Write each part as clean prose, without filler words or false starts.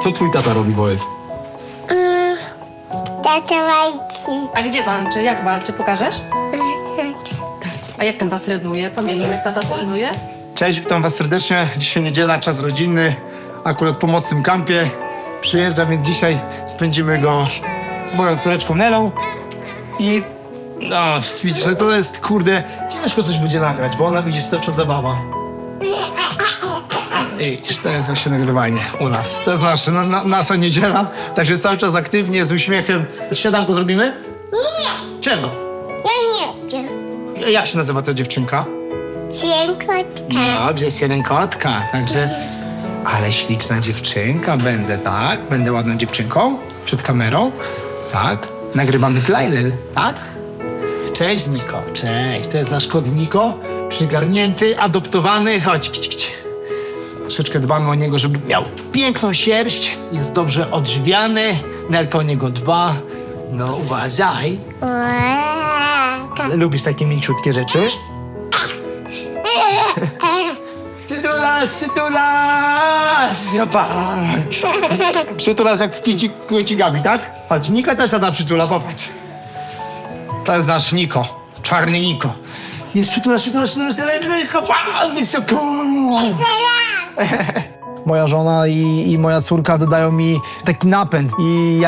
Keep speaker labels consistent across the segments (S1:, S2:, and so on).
S1: Co twój tata robi, powiedz?
S2: Tata walczy.
S3: A gdzie walczy? Jak walczy? Pokażesz? A jak tata trenuje? Pamiętam, jak tata trenuje?
S1: Cześć, witam was serdecznie. Dzisiaj niedziela, czas rodzinny. Akurat po mocnym kampie przyjeżdża, więc dzisiaj spędzimy go z moją córeczką Nelą. I no, widzisz, że to jest, kurde, ciężko coś będzie nagrać, bo ona widzi to zabawa. I widzisz, to jest właśnie nagrywanie u nas. To jest nasza niedziela, także cały czas aktywnie, z uśmiechem. Śniadanko zrobimy?
S2: Nie,
S1: Czego?
S2: ja nie wiem.
S1: Jak się nazywa ta dziewczynka?
S2: Cienkotka.
S1: Dobrze, jest jeden kotka, także... Ale śliczna dziewczynka będę, tak? Będę ładną dziewczynką przed kamerą, tak? Nagrywamy trailer, tak? Cześć, Niko, cześć. To jest nasz kot Niko, przygarnięty, adoptowany. Chodź, kić. Troszeczkę dbamy o niego, żeby miał piękną sierść, jest dobrze odżywiany, Nelka o niego dba. No, uważaj.
S2: Łaka.
S1: Lubisz takie mięciutkie rzeczy? Przytulas! Ja patrz. Przytulas jak w kici Gabi, tak? Patrz, Nika też tata przytula, popatrz. To jest nasz Niko, czarny Niko. Jest przytulas, wysoko. Moja żona i moja córka dodają mi taki napęd i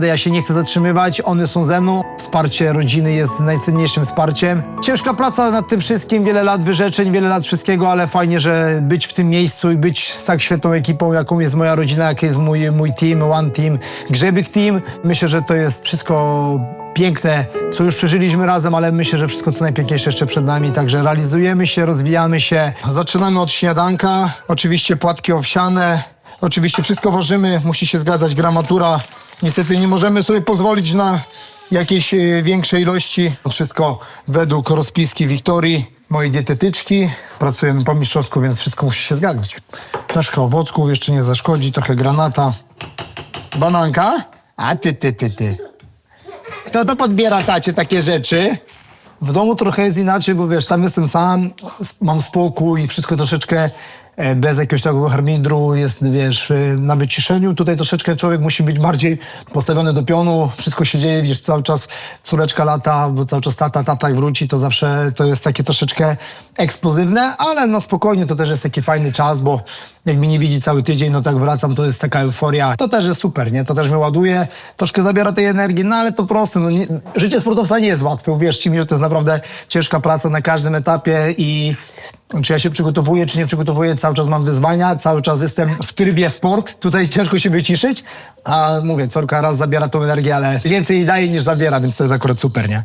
S1: ja się nie chcę zatrzymywać, one są ze mną. Wsparcie rodziny jest najcenniejszym wsparciem. Ciężka praca nad tym wszystkim, wiele lat wyrzeczeń, wiele lat wszystkiego, ale fajnie, że być w tym miejscu i być z tak świetną ekipą, jaką jest moja rodzina, jaki jest mój team, One Team, Grzebyk Team. Myślę, że to jest wszystko piękne, co już przeżyliśmy razem, ale myślę, że wszystko co najpiękniejsze jeszcze przed nami, także realizujemy się, rozwijamy się. Zaczynamy od śniadanka, oczywiście płatki owsiane, oczywiście wszystko ważymy, musi się zgadzać gramatura. Niestety nie możemy sobie pozwolić na jakieś większe ilości. Wszystko według rozpiski Wiktorii, mojej dietetyczki. Pracujemy po mistrzowsku, więc wszystko musi się zgadzać. Troszkę owocków, jeszcze nie zaszkodzi, trochę granata. Bananka? A ty. Kto to podbiera, tacie, takie rzeczy? W domu trochę jest inaczej, bo wiesz, tam jestem sam, mam spokój, wszystko troszeczkę bez jakiegoś takiego harmidru, jest, wiesz, na wyciszeniu. Tutaj troszeczkę człowiek musi być bardziej postawiony do pionu, wszystko się dzieje, widzisz, cały czas córeczka lata, bo cały czas tata jak wróci, to zawsze to jest takie troszeczkę eksplozywne, ale no spokojnie, to też jest taki fajny czas, bo jak mnie nie widzi cały tydzień, no tak wracam, to jest taka euforia. To też jest super, nie? To też mnie ładuje, troszkę zabiera tej energii, no ale to proste, no nie, życie sportowca nie jest łatwe, uwierzcie mi, że to jest naprawdę ciężka praca na każdym etapie i czy ja się przygotowuję, czy nie przygotowuję, cały czas mam wyzwania, cały czas jestem w trybie sport, tutaj ciężko się wyciszyć, a mówię, córka raz zabiera tą energię, ale więcej jej daje niż zabiera, więc to jest akurat super, nie?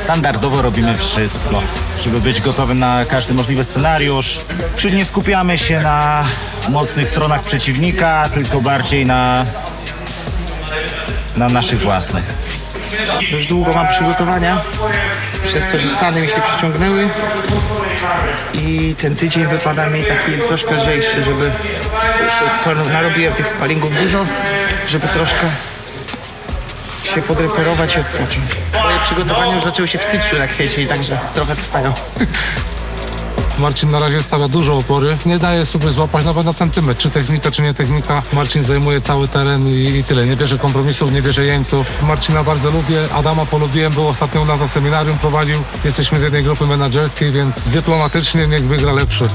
S4: Standardowo robimy wszystko, żeby być gotowym na każdy możliwy scenariusz. Czyli nie skupiamy się na mocnych stronach przeciwnika, tylko bardziej na naszych własnych.
S5: Już długo mam przygotowania, przez to, że stany mi się przyciągnęły i ten tydzień wypada mi taki troszkę lżejszy, żeby już narobiłem tych sparingów dużo, żeby troszkę się podreperować i odpocząć. Moje przygotowania już zaczęły się w styczniu na kwiecień, także trochę trwają.
S6: Marcin na razie stawia dużo opory. Nie daje sobie złapać nawet na centymetr, czy technika, czy nie technika. Marcin zajmuje cały teren i tyle. Nie bierze kompromisów, nie bierze jeńców. Marcina bardzo lubię, Adama polubiłem, był ostatnio u nas na seminarium, prowadził. Jesteśmy z jednej grupy menadżerskiej, więc dyplomatycznie niech wygra lepszy.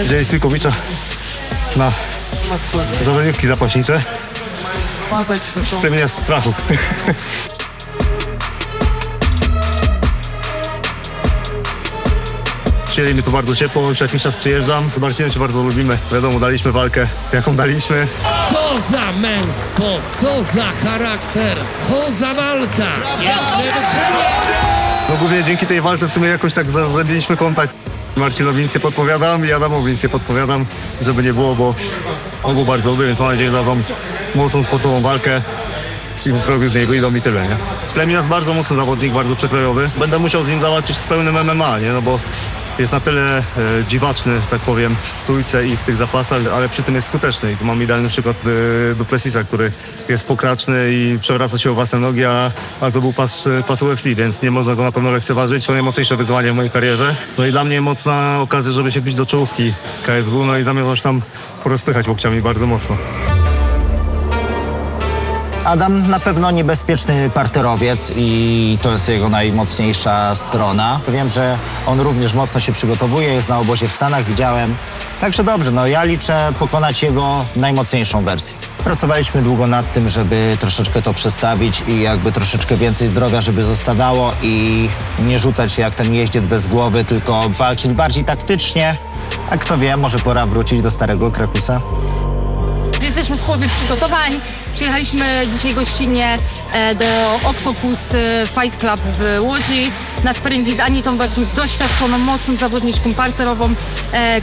S7: Dzień Stilkowicza na zawodniówki zapaśnicze. Plemienia strachu. Przyjęli mi tu bardzo ciepło, już jakiś czas przyjeżdżam. Z Marcinem się bardzo lubimy. Wiadomo, daliśmy walkę, jaką daliśmy.
S8: Co za męstwo, co za charakter, co za walka! Jeszcze wytrzymuje!
S7: No głównie dzięki tej walce w sumie jakoś tak zabiliśmy kontakt. Marcinowi nic nie podpowiadam i Adamowi nic nie podpowiadam, żeby nie było, bo on był bardzo dobry, więc mam nadzieję, że dadzą mocną sportową walkę i zrobił z niego idą i tyle, nie? Plemienia jest bardzo mocny zawodnik, bardzo przekrojowy. Będę musiał z nim zawalczyć w pełnym MMA, nie? No bo jest na tyle dziwaczny, tak powiem, w stójce i w tych zapasach, ale przy tym jest skuteczny. I tu mam idealny przykład Duplessisa, który jest pokraczny i przewraca się o własne nogi, a to był pas UFC, więc nie można go na pewno lekceważyć. To najmocniejsze wyzwanie w mojej karierze. No i dla mnie mocna okazja, żeby się bić do czołówki KSW, no i zamierzam się tam porozpychać łokciami bardzo mocno.
S4: Adam na pewno niebezpieczny parterowiec i to jest jego najmocniejsza strona. Wiem, że on również mocno się przygotowuje, jest na obozie w Stanach, widziałem. Także dobrze, no ja liczę pokonać jego najmocniejszą wersję. Pracowaliśmy długo nad tym, żeby troszeczkę to przestawić i jakby troszeczkę więcej zdrowia, żeby zostawało i nie rzucać się jak ten jeździec bez głowy, tylko walczyć bardziej taktycznie. A kto wie, może pora wrócić do starego Krakusa.
S3: Jesteśmy w połowie przygotowań. Przyjechaliśmy dzisiaj gościnnie do Octopus Fight Club w Łodzi na sparingi z Anitą Beckman, z doświadczoną, mocną zawodniczką parterową,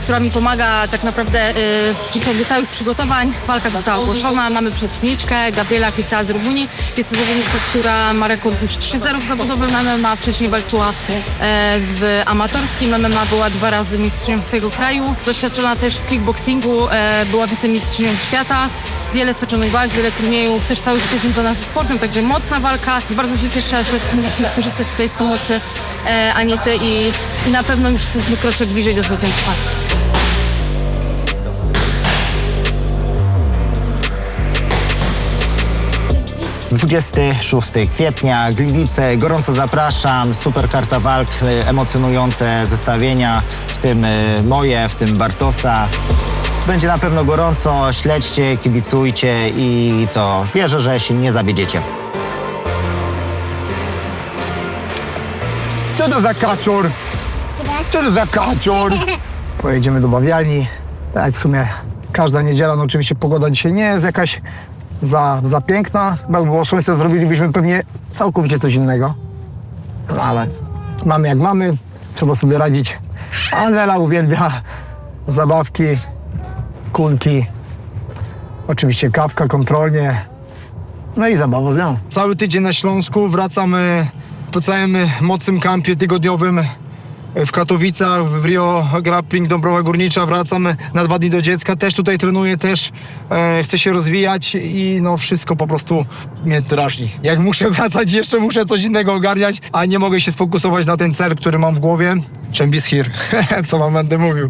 S3: która mi pomaga tak naprawdę w przeciągu całych przygotowań. Walka została ogłoszona, mamy przeciwniczkę, Gabriela Kristała z Rumunii. Jest to zawodniczka, która ma rekord już 3-0 w zawodowym MMA, wcześniej walczyła w amatorskim MMA, była 2 razy mistrzynią swojego kraju. Doświadczona też w kickboxingu, była wicemistrzynią świata. Wiele stoczonych walk, wiele turniejów, też cały życie związana ze sportem, także mocna walka. Bardzo się cieszę, że mogliśmy skorzystać tutaj z pomocy Anity i na pewno już jesteśmy kroczek bliżej do zwycięstwa.
S4: – 26 kwietnia, Gliwice, gorąco zapraszam, super karta walk, emocjonujące zestawienia, w tym moje, w tym Bartosa. Będzie na pewno gorąco, śledźcie, kibicujcie i co, wierzę, że się nie zawiedziecie.
S1: Co to za kaczor? Co to za kaczor? Pojedziemy do bawialni. Tak, w sumie każda niedziela, no oczywiście pogoda dzisiaj nie jest jakaś za piękna. Jakby było słońce, zrobilibyśmy pewnie całkowicie coś innego. No ale mamy jak mamy, trzeba sobie radzić. Anela uwielbia zabawki, kulki, oczywiście kawka kontrolnie, no i zabawa z nią. Cały tydzień na Śląsku, wracamy po całym mocnym kampie tygodniowym w Katowicach, w Rio Grappling Dąbrowa Górnicza, wracamy na 2 dni do dziecka, też tutaj trenuję, też chcę się rozwijać i no wszystko po prostu mnie drażni. Jak muszę wracać, jeszcze muszę coś innego ogarniać, a nie mogę się sfokusować na ten cel, który mam w głowie. Czembis here, co wam będę mówił.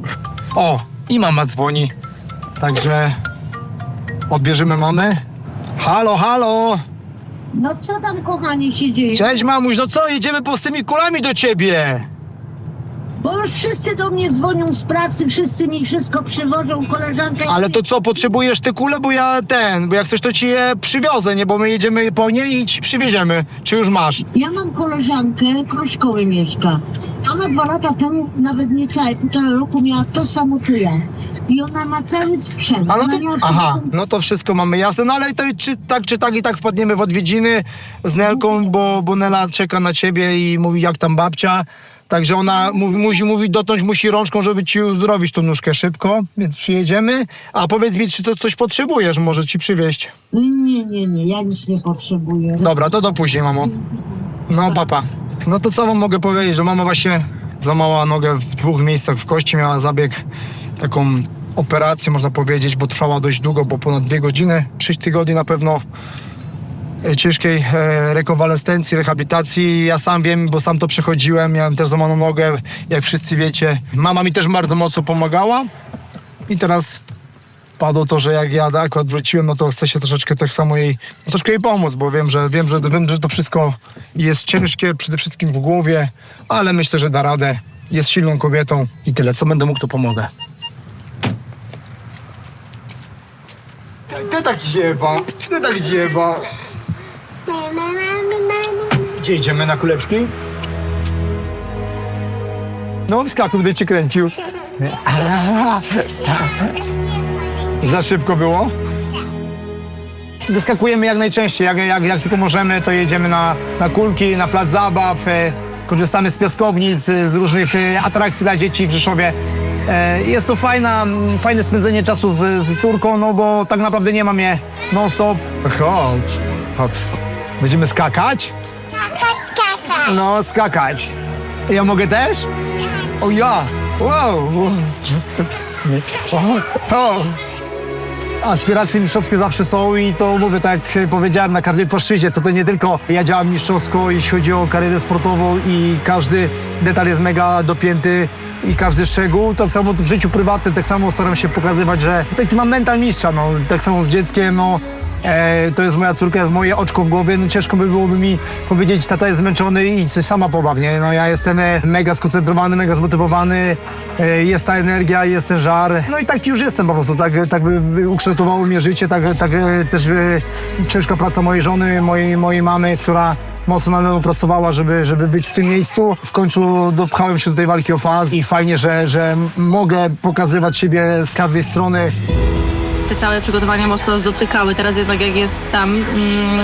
S1: O, i mama dzwoni. Także odbierzemy mamę. Halo, halo!
S9: No co tam, kochanie, się dzieje?
S1: Cześć mamuś, no co, jedziemy po z tymi kulami do ciebie!
S9: Bo już wszyscy do mnie dzwonią z pracy, wszyscy mi wszystko przywożą, koleżanka...
S1: Ale to co, potrzebujesz te kule, bo jak chcesz to ci je przywiozę, nie? Bo my jedziemy po nie i ci przywieziemy. Czy już masz?
S9: Ja mam koleżankę, koło szkoły mieszka. Ona 2 lata temu, nawet niecałe 1,5 roku, miała to samo co ja. I ona ma cały sprzęt.
S1: A no
S9: Ona
S1: to,
S9: miała
S1: aha,
S9: sobie-
S1: no to wszystko mamy jasne, no ale to czy tak i tak wpadniemy w odwiedziny z Nelką, bo Nela czeka na ciebie i mówi jak tam babcia. Także ona musi dotknąć rączką, żeby ci uzdrowić tą nóżkę szybko, więc przyjedziemy. A powiedz mi, czy to coś potrzebujesz, może ci przywieźć?
S9: Nie, ja nic nie potrzebuję.
S1: Dobra, to do później, mamo. No, papa. No to co wam mogę powiedzieć, że mama właśnie złamała nogę w 2 miejscach w kości, miała zabieg, taką operację, można powiedzieć, bo trwała dość długo, bo ponad 2 godziny, 3 tygodnie na pewno ciężkiej rekonwalescencji, rehabilitacji. Ja sam wiem, bo sam to przechodziłem, miałem też złamaną nogę, jak wszyscy wiecie. Mama mi też bardzo mocno pomagała i teraz padło to, że jak ja akurat wróciłem, no to chcę się troszeczkę tak samo jej pomóc, bo wiem, że to wszystko jest ciężkie, przede wszystkim w głowie, ale myślę, że da radę. Jest silną kobietą i tyle. Co będę mógł, to pomogę. Ty tak ziewa. Gdzie idziemy, na kuleczki? No, wskakuj, będę cię kręcił. Za szybko było? Wyskakujemy jak najczęściej, jak tylko możemy, to jedziemy na kulki, na plac zabaw, korzystamy z piaskownic, z różnych atrakcji dla dzieci w Rzeszowie. Jest to fajne spędzenie czasu z córką, no bo tak naprawdę nie mam je non-stop. Chodź. Będziemy skakać?
S2: Skakać.
S1: No, skakać. Ja mogę też? O ja! Wow! O. Aspiracje mistrzowskie zawsze są i to mówię, tak jak powiedziałem na każdej płaszczyźnie, to nie tylko ja działam mistrzowsko, jeśli chodzi o karierę sportową i każdy detal jest mega dopięty i każdy szczegół, tak samo w życiu prywatnym, tak samo staram się pokazywać, że taki mam mental mistrza, no, tak samo z dzieckiem, no. To jest moja córka, jest moje oczko w głowie, no ciężko by byłoby mi powiedzieć, tata jest zmęczony i coś sama pobaw, nie? No ja jestem mega skoncentrowany, mega zmotywowany, jest ta energia, jest ten żar, no i tak już jestem po prostu, tak by ukształtowało mnie życie, tak też ciężka praca mojej żony, mojej mamy, która mocno na mną pracowała, żeby być w tym miejscu. W końcu dopchałem się do tej walki o FAS i fajnie, że mogę pokazywać siebie z każdej strony.
S3: Te całe przygotowania mocno nas dotykały. Teraz jednak jak jest tam,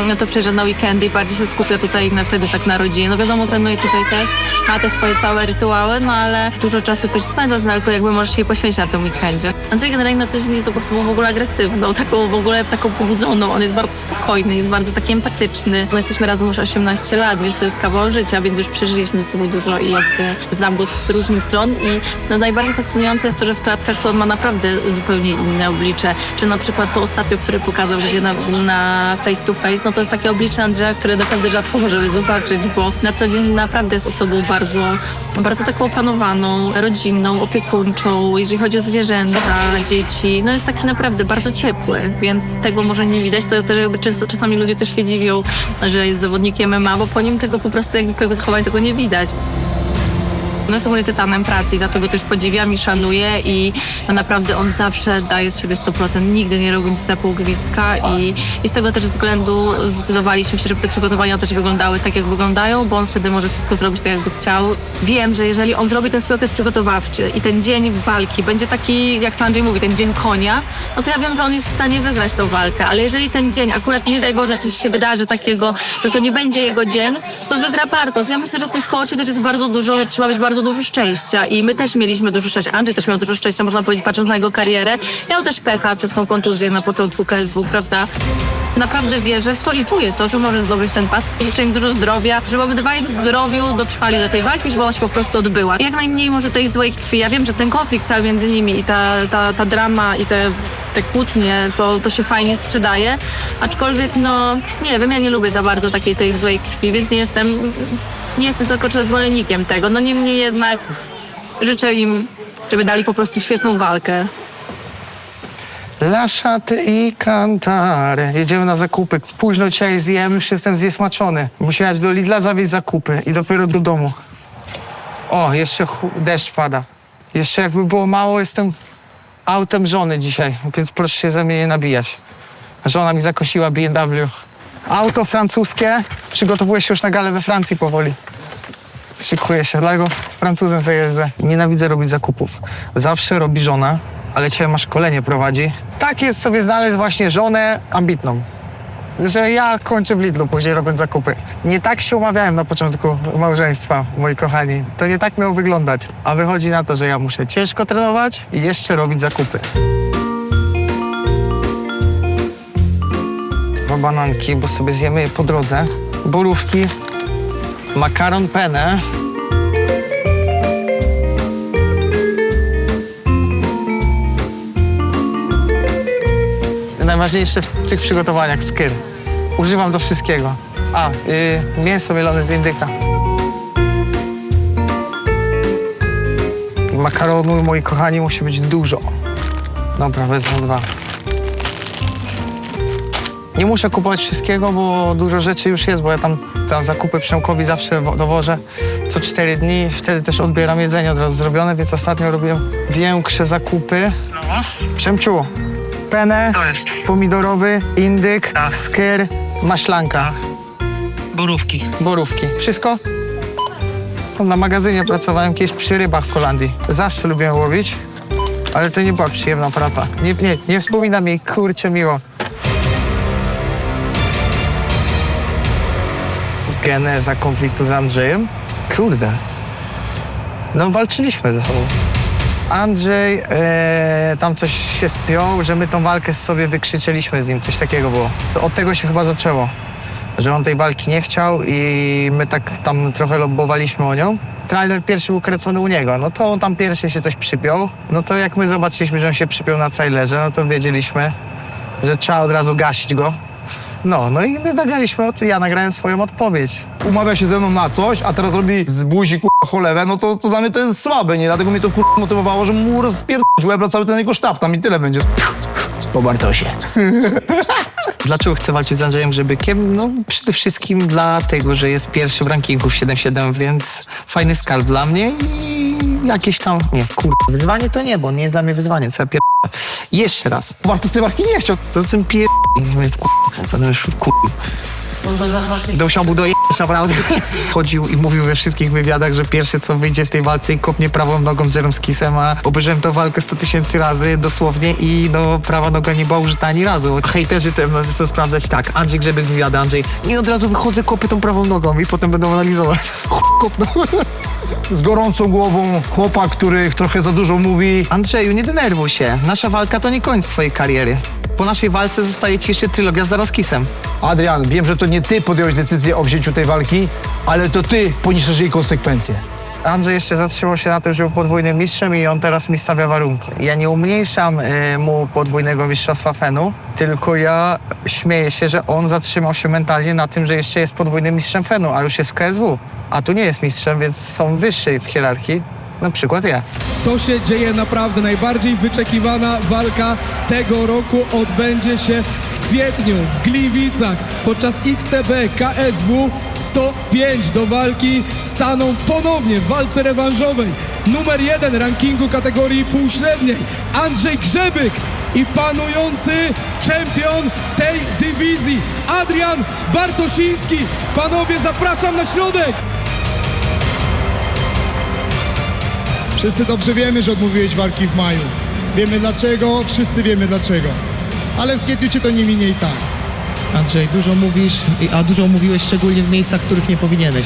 S3: no to przyjeżdża na weekendy i bardziej się skupia tutaj wtedy tak na rodzinie. No wiadomo, trenuje tutaj też, ma te swoje całe rytuały, no ale dużo czasu też spędza z Nalką, jakby możesz jej poświęcić na tym weekendzie. Andrzej generalnie na coś nie jest osobą w ogóle agresywną, taką pobudzoną. On jest bardzo spokojny, jest bardzo taki empatyczny. My jesteśmy razem już 18 lat, więc to jest kawał życia, więc już przeżyliśmy ze sobą dużo i jakby znam go z różnych stron i no najbardziej fascynujące jest to, że w klatkach to on ma naprawdę zupełnie inne oblicze. Czy na przykład to ostatnio, które pokazał gdzie na face to face, no to jest takie oblicze Andrzeja, które naprawdę rzadko możemy zobaczyć, bo na co dzień naprawdę jest osobą bardzo, bardzo taką opanowaną, rodzinną, opiekuńczą, jeżeli chodzi o zwierzęta, dzieci, no jest taki naprawdę bardzo ciepły, więc tego może nie widać, to też jakby czasami ludzie też się dziwią, że jest zawodnikiem MMA, bo po nim tego po prostu jakby tego zachowania tego nie widać. No jest ogólnie tytanem pracy i za to go też podziwiam i szanuję i no naprawdę on zawsze daje z siebie 100%, nigdy nie robi nic na pół gwizdka i z tego też względu zdecydowaliśmy się, żeby te przygotowania też wyglądały tak, jak wyglądają, bo on wtedy może wszystko zrobić tak, jakby chciał. Wiem, że jeżeli on zrobi ten swój okres przygotowawczy i ten dzień walki będzie taki, jak to Andrzej mówi, ten dzień konia, no to ja wiem, że on jest w stanie wygrać tą walkę, ale jeżeli ten dzień akurat nie daj Boże, coś się wydarzy takiego, że to nie będzie jego dzień, to wygra Bartosz. Ja myślę, że w tym sporcie też jest bardzo dużo, trzeba być bardzo dużo szczęścia i my też mieliśmy dużo szczęścia. Andrzej też miał dużo szczęścia, można powiedzieć, patrząc na jego karierę. Miał też pecha przez tą kontuzję na początku KSW, prawda? Naprawdę wierzę w to i czuję to, że może zdobyć ten pas. Życzę im dużo zdrowia, żeby obydwaj w zdrowiu dotrwali do tej walki, żeby ona się po prostu odbyła. Jak najmniej może tej złej krwi. Ja wiem, że ten konflikt cały między nimi i ta drama i te kłótnie, to się fajnie sprzedaje. Aczkolwiek, no, nie wiem, ja nie lubię za bardzo takiej tej złej krwi, więc nie jestem tylko zwolennikiem tego. No niemniej jednak życzę im, żeby dali po prostu świetną walkę.
S5: Lasciate i cantare. Jedziemy na zakupy. Późno dzisiaj zjem, już jestem zniesmaczony. Musiałem jechać do Lidla zawieźć zakupy i dopiero do domu. O, jeszcze deszcz pada. Jeszcze jakby było mało, jestem autem żony dzisiaj, więc proszę się ze mnie nie nabijać. Żona mi zakosiła BMW. Auto francuskie. Przygotowuję się już na galę we Francji powoli. Szykuję się, dlatego Francuzem sobie jeżdżę. Nienawidzę robić zakupów. Zawsze robi żona, ale dzisiaj ma szkolenie prowadzi. Tak jest sobie znaleźć właśnie żonę ambitną. Że ja kończę w Lidlu, później robiąc zakupy. Nie tak się umawiałem na początku małżeństwa, moi kochani. To nie tak miało wyglądać. A wychodzi na to, że ja muszę ciężko trenować i jeszcze robić zakupy. 2 bananki, bo sobie zjemy je po drodze. Borówki, makaron penne. Najważniejsze w tych przygotowaniach skyr. Używam do wszystkiego. Mięso mielone z indyka. I makaronu, moi kochani, musi być dużo. Dobra, wezmę 2. Nie muszę kupować wszystkiego, bo dużo rzeczy już jest, bo ja tam zakupy Przemkowi zawsze dowożę co 4 dni. Wtedy też odbieram jedzenie od razu zrobione, więc ostatnio robiłem większe zakupy. Przemciu, penne, pomidorowy, indyk, skyr, maślanka. Borówki. Wszystko? Na magazynie pracowałem kiedyś przy rybach w Holandii. Zawsze lubiłem łowić, ale to nie była przyjemna praca. Nie wspominam jej, kurczę, miło. Geneza konfliktu z Andrzejem? Kurde. No walczyliśmy ze sobą. Andrzej tam coś się spiął, że my tą walkę sobie wykrzyczeliśmy z nim, coś takiego było. Od tego się chyba zaczęło, że on tej walki nie chciał i my tak tam trochę lobbowaliśmy o nią. trailer pierwszy był kręcony u niego, no to on tam pierwszy się coś przypiął. No to jak my zobaczyliśmy, że on się przypiął na trailerze, no to wiedzieliśmy, że trzeba od razu gasić go. No i my nagraliśmy, ja nagrałem swoją odpowiedź.
S1: Umawia się ze mną na coś, a teraz robi z buzi cholewę, no to dla mnie to jest słabe, nie? Dlatego mnie to motywowało, że mu rozpierdolić łeb, cały ten jego sztab, tam i tyle będzie. Po Bartosie.
S5: Dlaczego chcę walczyć z Andrzejem Grzebykiem? No przede wszystkim dlatego, że jest pierwszy w rankingu w 7-7, więc fajny skarb dla mnie i jakieś tam, wyzwanie to nie, bo on nie jest dla mnie wyzwaniem, co ja Jeszcze raz.
S1: Bartosz tej walki nie chciał.
S5: To tym potem już Dosią był dojechać naprawdę. Chodził i mówił we wszystkich wywiadach, że pierwsze co wyjdzie w tej walce i kopnie prawą nogą z Jaromskisem, a obejrzałem tę walkę 100 000 razy dosłownie i no prawa noga nie była użyta ani razu. Hejterzy też chcą sprawdzać tak, Andrzej Grzebyk wywiada, Andrzej, nie od razu wychodzę, kopię tą prawą nogą i potem będą analizować. Kopnął.
S1: Z gorącą głową, chłopak, który trochę za dużo mówi.
S5: Andrzeju, nie denerwuj się, nasza walka to nie koniec twojej kariery. Po naszej walce zostaje ci jeszcze trylogia z Jaromskisem.
S1: Adrian, wiem, że to nie ty podjąłeś decyzję o wzięciu tej walki, ale to ty poniesiesz jej konsekwencje.
S5: Andrzej jeszcze zatrzymał się na tym, że był podwójnym mistrzem i on teraz mi stawia warunki. Ja nie umniejszam mu podwójnego mistrzostwa FEN-u, tylko ja śmieję się, że on zatrzymał się mentalnie na tym, że jeszcze jest podwójnym mistrzem FEN-u, a już jest w KSW. A tu nie jest mistrzem, więc są wyższej w hierarchii, na przykład ja.
S10: To się dzieje naprawdę. Najbardziej wyczekiwana walka tego roku odbędzie się w kwietniu w Gliwicach podczas XTB KSW 105. Do walki staną ponownie w walce rewanżowej numer 1 rankingu kategorii półśredniej Andrzej Grzebyk i panujący czempion tej dywizji Adrian Bartosiński. Panowie, zapraszam na środek!
S11: Wszyscy dobrze wiemy, że odmówiłeś walki w maju. Wiemy dlaczego, wszyscy wiemy dlaczego. Ale w kwietniu cię to nie minie i tak.
S12: Andrzej, dużo mówisz, a dużo mówiłeś szczególnie w miejscach, w których nie powinieneś.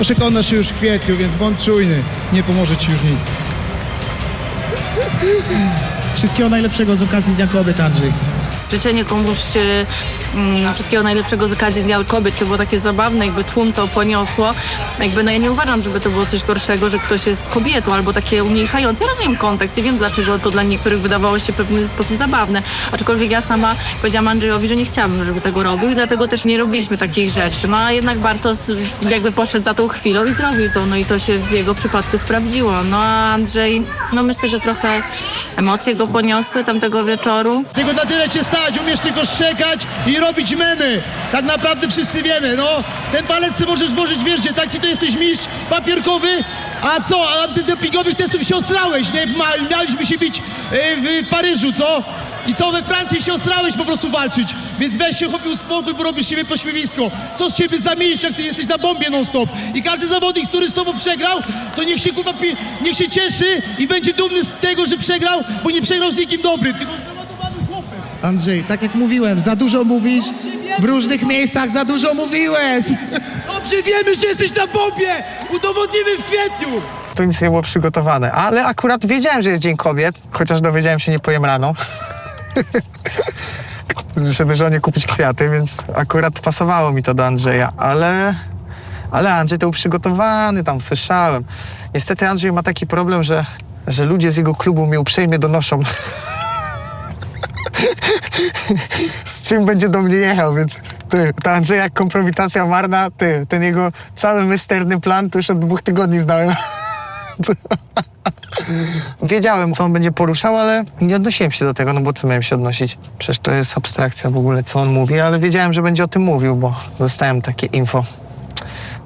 S11: Przekonasz się już w kwietniu, więc bądź czujny. Nie pomoże ci już nic.
S12: Wszystkiego najlepszego z okazji Dnia Kobiet, Andrzej.
S3: Życzenie komuś wszystkiego najlepszego z okazji Dnia Kobiet to było takie zabawne, jakby tłum to poniosło. Ja nie uważam, żeby to było coś gorszego, że ktoś jest kobietą albo takie umniejszające. Ja rozumiem kontekst i wiem, dlaczego to dla niektórych wydawało się w pewien sposób zabawne. Aczkolwiek ja sama powiedziałam Andrzejowi, że nie chciałabym, żeby tego robił i dlatego też nie robiliśmy takich rzeczy. No a jednak Bartosz jakby poszedł za tą chwilą i zrobił to. No i to się w jego przypadku sprawdziło. No a Andrzej, no myślę, że trochę emocje go poniosły tamtego wieczoru.
S11: Tylko na tyle cię stać, umiesz tylko szczekać i robić memy. Tak naprawdę wszyscy wiemy, no. Ten palec ty możesz włożyć, wiesz, że taki to jesteś mistrz papierkowy, a co, antydopingowych testów się osrałeś, nie? W maju mieliśmy się bić w Paryżu, co? I co, we Francji się osrałeś po prostu walczyć. Więc weź się, chłopie, uspokój, bo robisz siebie pośmiewisko. Co z ciebie za mistrz, jak ty jesteś na bombie non-stop. I każdy zawodnik, który z tobą przegrał, to niech się, kurwa, niech się cieszy i będzie dumny z tego, że przegrał, bo nie przegrał z nikim dobrym, tylko z naładowanym chłopem.
S12: Andrzej, tak jak mówiłem, za dużo mówisz, w różnych miejscach za dużo mówiłeś.
S11: Dobrze wiemy, że jesteś na bombie! Udowodnimy w kwietniu!
S5: To nic nie było przygotowane, ale akurat wiedziałem, że jest Dzień Kobiet, chociaż dowiedziałem się, nie pojem rano. Żeby żonie kupić kwiaty, więc akurat pasowało mi to do Andrzeja, ale Andrzej to był przygotowany, tam słyszałem. Niestety Andrzej ma taki problem, że ludzie z jego klubu mnie uprzejmie donoszą. Z czym będzie do mnie jechał, więc ta Andrzeja jak kompromitacja marna, ten jego cały misterny plan to już od 2 tygodni znałem. Wiedziałem, co on będzie poruszał, ale nie odnosiłem się do tego, no bo co miałem się odnosić? Przecież to jest abstrakcja w ogóle, co on mówi, ale wiedziałem, że będzie o tym mówił, bo dostałem takie info.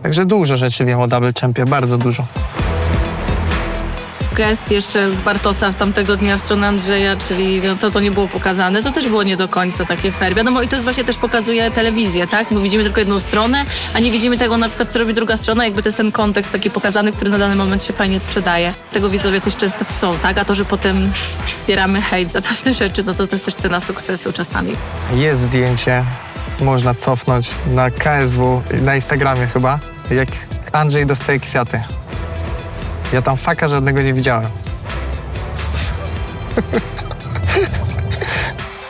S5: Także dużo rzeczy wiem o Double Champie, bardzo dużo.
S3: Gest jeszcze Bartosza w tamtego dnia w stronę Andrzeja, czyli no to nie było pokazane, to też było nie do końca takie fair. Wiadomo, i to jest właśnie też pokazuje telewizję, tak? My widzimy tylko jedną stronę, a nie widzimy tego na przykład, co robi druga strona, jakby to jest ten kontekst taki pokazany, który na dany moment się fajnie sprzedaje. Tego widzowie też często chcą, tak? A to, że potem zbieramy hejt za pewne rzeczy, no to jest też cena sukcesu czasami.
S5: Jest zdjęcie, można cofnąć na KSW, na Instagramie chyba, jak Andrzej dostaje kwiaty. Ja tam faka żadnego nie widziałem.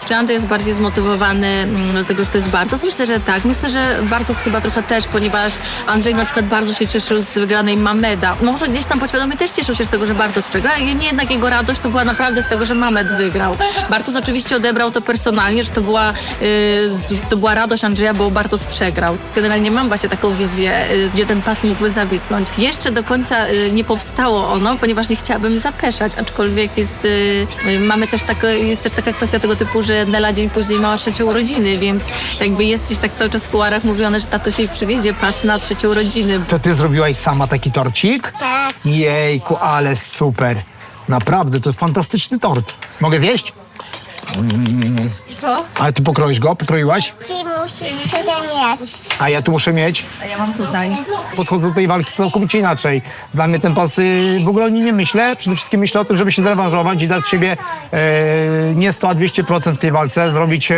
S3: Czy Andrzej jest bardziej zmotywowany do tego, że to jest Bartosz? Myślę, że tak. Myślę, że Bartosz chyba trochę też, ponieważ Andrzej na przykład bardzo się cieszył z wygranej Mameda. Może gdzieś tam podświadomie też cieszył się z tego, że Bartosz przegrał, i nie jednak jego radość to była naprawdę z tego, że Mamed wygrał. Bartosz oczywiście odebrał to personalnie, że to była radość Andrzeja, bo Bartosz przegrał. Generalnie mam właśnie taką wizję, gdzie ten pas mógłby zawisnąć. Jeszcze do końca nie powstało ono, ponieważ nie chciałabym zapeszać, aczkolwiek jest też taka kwestia tego typu, że Nela dzień później ma 3. urodziny, więc jakby jest gdzieś tak cały czas w kularach mówione, że tato się przywiezie pas na 3. urodziny.
S1: To ty zrobiłaś sama taki torcik?
S2: Tak.
S1: Jejku, ale super. Naprawdę, to jest fantastyczny tort. Mogę zjeść?
S3: Co?
S1: Ale ty pokroisz go? Pokroiłaś?
S2: Ty musisz tutaj mieć.
S1: A ja tu muszę mieć?
S3: A ja mam tutaj.
S1: Podchodzę do tej walki całkowicie inaczej. Dla mnie ten pas, w ogóle o nim nie myślę. Przede wszystkim myślę o tym, żeby się zrewanżować i dać siebie nie 100, a 200% w tej walce. Zrobić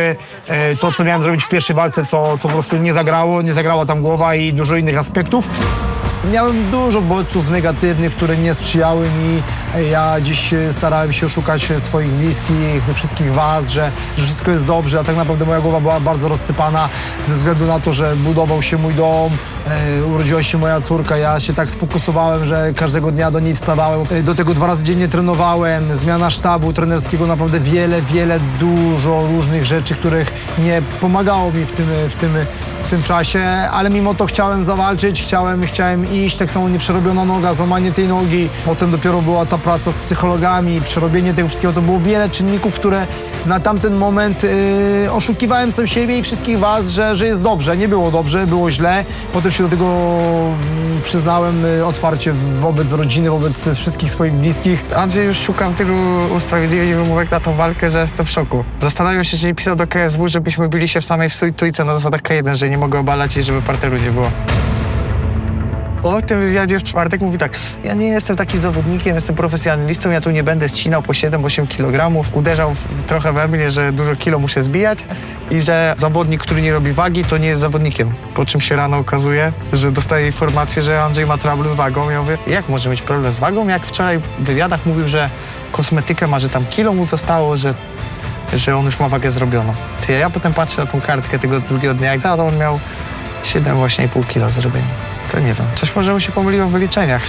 S1: to, co miałem zrobić w pierwszej walce, co po prostu nie zagrało. Nie zagrała tam głowa i dużo innych aspektów. Miałem dużo bodźców negatywnych, które nie sprzyjały mi. Ja dziś starałem się oszukać swoich bliskich, wszystkich was, że wszystko jest dobrze, a tak naprawdę moja głowa była bardzo rozsypana ze względu na to, że budował się mój dom, urodziła się moja córka. Ja się tak sfokusowałem, że każdego dnia do niej wstawałem. Do tego 2 razy dziennie trenowałem, zmiana sztabu trenerskiego, naprawdę dużo różnych rzeczy, których nie pomagało mi w tym czasie, ale mimo to chciałem zawalczyć, chciałem iść, tak samo nieprzerobiona noga, złamanie tej nogi, potem dopiero była ta praca z psychologami, przerobienie tego wszystkiego, to było wiele czynników, które na tamten moment oszukiwałem sam siebie i wszystkich was, że jest dobrze, nie było dobrze, było źle, potem się do tego przyznałem otwarcie wobec rodziny, wobec wszystkich swoich bliskich.
S5: Andrzej już szukał tylu usprawiedliwień i wymówek na tą walkę, że jestem w szoku. Zastanawiam się, czy nie pisał do KSW, żebyśmy byli się w samej stójce na zasadach K1, że nie mogę obalać i żeby parteru nie było. O tym wywiadzie w czwartek mówi tak: ja nie jestem takim zawodnikiem, jestem profesjonalistą, ja tu nie będę ścinał po 7-8 kg. Uderzał trochę we mnie, że dużo kilo muszę zbijać i że zawodnik, który nie robi wagi, to nie jest zawodnikiem. Po czym się rano okazuje, że dostaje informację, że Andrzej ma problem z wagą. Ja mówię, jak może mieć problem z wagą, jak wczoraj w wywiadach mówił, że kosmetykę ma, że tam kilo mu zostało, że on już ma wagę zrobioną. Ja potem patrzę na tą kartkę tego drugiego dnia i on miał 7,5 kilo zrobienia. To nie wiem, coś może mu się pomyliło w wyliczeniach,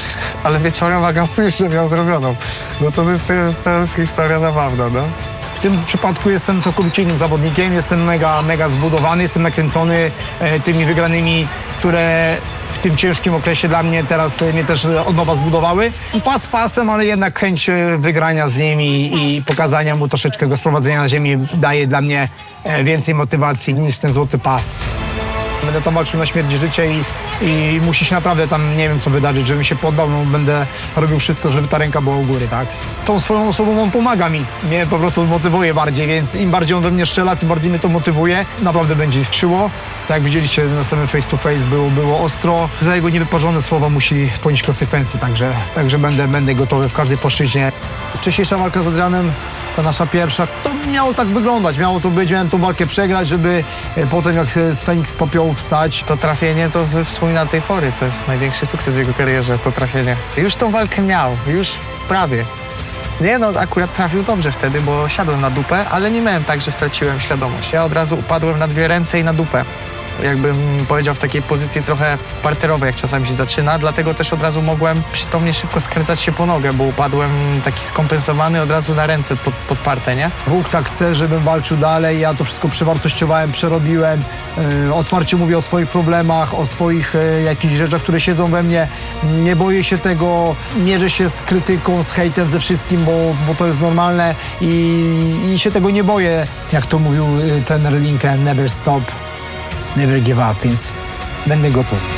S5: ale wieczorem waga mówi, że miał zrobioną. No to jest historia zabawna, no.
S1: W tym przypadku jestem całkowicie innym zawodnikiem, jestem mega zbudowany, jestem nakręcony tymi wygranymi, które w tym ciężkim okresie dla mnie teraz mnie też od nowa zbudowały. Pas pasem, ale jednak chęć wygrania z nim i pokazania mu troszeczkę go sprowadzenia na ziemię daje dla mnie więcej motywacji niż ten złoty pas. Będę tam walczył na śmierć i życie i musi się naprawdę tam, nie wiem co wydarzyć, żebym się poddał, no będę robił wszystko, żeby ta ręka była u góry, tak? Tą swoją osobą on pomaga mi, mnie po prostu motywuje bardziej, więc im bardziej on we mnie strzela, tym bardziej mnie to motywuje. Naprawdę będzie krzyło. Tak jak widzieliście na samym face to face było ostro. Za jego niewyparzone słowa musi ponieść konsekwencje, także będę gotowy w każdej płaszczyźnie. Wcześniejsza walka z Adrianem, ta nasza pierwsza, to miało tak wyglądać, miało to być, miałem tą walkę przegrać, żeby potem jak z Feniks z popiołu wstać.
S5: To trafienie to wspomina do tej pory, to jest największy sukces w jego karierze, to trafienie. Już tą walkę miał, już prawie. Nie no, akurat trafił dobrze wtedy, bo siadłem na dupę, ale nie miałem tak, że straciłem świadomość. Ja od razu upadłem na 2 ręce i na dupę. Jakbym powiedział w takiej pozycji trochę parterowej, jak czasami się zaczyna, dlatego też od razu mogłem przytomnie szybko skręcać się po nogę, bo upadłem taki skompensowany od razu na ręce podparte, nie?
S1: Bóg tak chce, żebym walczył dalej, ja to wszystko przewartościowałem, przerobiłem, otwarcie mówię o swoich problemach, o swoich jakichś rzeczach, które siedzą we mnie, nie boję się tego, mierzę się z krytyką, z hejtem, ze wszystkim, bo to jest normalne i się tego nie boję, jak to mówił trener Lincoln, never stop, never give up, więc będę gotów.